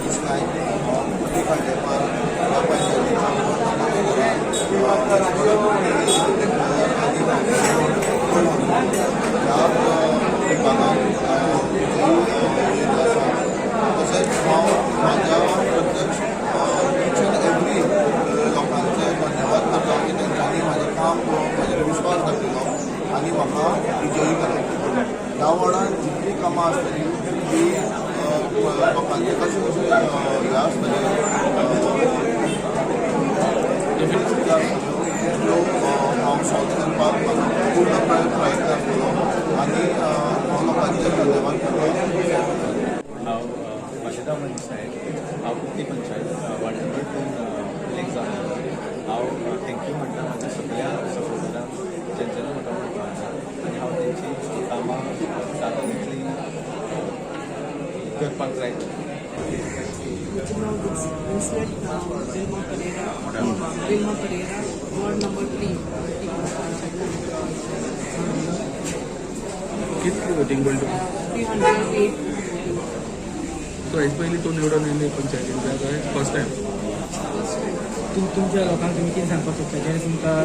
दिसलाय खांडेपार पंचायतीच्या तसेच हांव म्हाज्या प्रत्यक्ष इच एंड एवरी लोकांचे धन्यवाद करता की तेंच्यांनी म्हाजें काम म्हाजेर विश्वास दाखयलो आनी म्हाका विजयी केलो. ह्या वार्डान जितली कामां आसतली ती लोकांचे कशें कशें हें आसतलें त्यो हांव सॉल्व करपाक म्हाजो पूर्ण प्रयत्न आसतलो आनी हांव लोकांचे धन्यवाद करता. हांव अशिता मनीस नायक, हांव kurti panchayat ward number 2 elect जालो. हांव थँक्यू म्हणटा म्हाज्या सगळ्या सपोर्टरांक जेंच्यांनी म्हाका वळखता आनी हांव तेंची कामां जाता तितली करपाक जाय. Vilma Pereira, Ward number 3. कितली वोटिंग पडली? 308. तो हेच पयलीं तूं निवडून येयली पंचायतीन काय फर्स्ट टायम? First time. तुमच्या लोकांक तुमी कितें सांगपाक सोदता जेणे तुमकां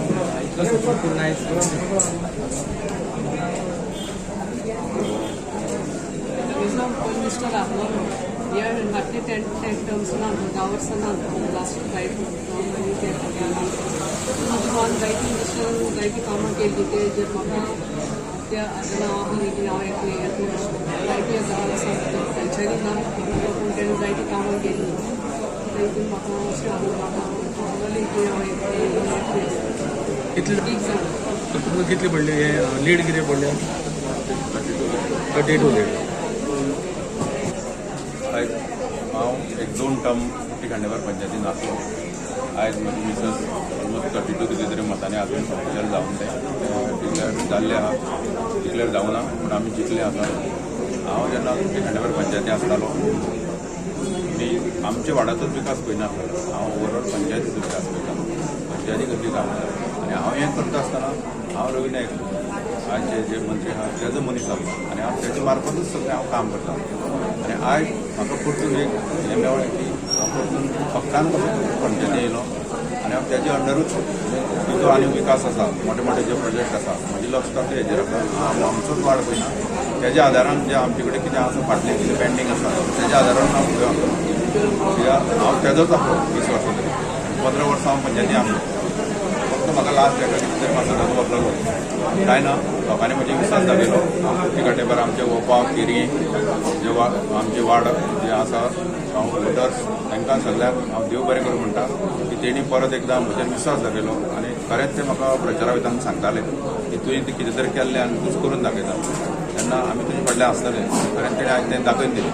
इतलो सपोर्ट करून आयज Prime Minister Rahman, here in Matti 10 terms now, hours last 5 one writing mission, writing common के लिए जब मका त्या नावाने की नाव एक writing असं पंचायती नाव कोणत्या writing common केली writing मका कितले तुमकां कितले पडले हे लीड कितें पडले? 32 लीड. आयज हांव एक 2 टर्म कुर्ती खांडेपार पंचायतीन आसलो. आयज म्हजी मिसेस ऑलमोस्ट 32 कितें तरी मतांनी अजून ऑफिशियल जावन ते डिक्लेअर जाल्ले आहा. डिक्लेअर जावना पूण आमी जिखले आसा. हांव जेन्ना कुर्ती खांडेपार पंचायती आसतालो मी आमच्या वाड्याचोच विकास पळयनासलो, हांव ओवरऑल पंचायतीचो विकास पळयतालो. पंचायती कसली कामां आनी हांव हें करता आसतना हांव रवी नायक आज जे मंत्री आहा तेजो मनीस आसलो आनी हांव तेजे मार्फतूच सगळें हांव काम करता. आनी आयज म्हाका परतून एक हें मेळ्ळें की हांव परतून फक्तान कसो पंचायती येयलो आनी हांव तेजे अंडरूच तिजो आनी विकास आसा, मोठे मोठे जे प्रोजेक्ट आसा म्हाजें लक्ष तातूंत हेजेर आसा. हांव आमचोच वाड पळयना, तेज्या आदारान जे आमचे कडेन कितें आसा फाटलें कितें पेंडींग आसा तेज्या आदारान हांव फुडें वता. कित्याक हांव तेजोच आसलो 20 वर्सां तरी 15 वर्सां हांव पंचायती आसलो. फक्त म्हाका लास्ट हेका कितें तरी मातसो डबो बसलो काय ना. लोकांनी म्हजे विश्वास दाखयलो. हांव कुर्ती खांडेपार आमचे ओपाक केरी जे आमचे वार्ड जे आसा हांव वोटर्स तांकां सगळ्यांक हांव देव बरें करूं म्हणटा की तेणी परत एकदां म्हजेर विश्वास दाखयलो आनी खरेंच ते म्हाका प्रचारा वयताना सांगताले की तुवें कितें तरी केल्लें आनी तूंच करून दाखयता तेन्ना आमी तुजे फाटल्यान आसतले. खरेंच तेणें आयज तें दाखयन दिलें.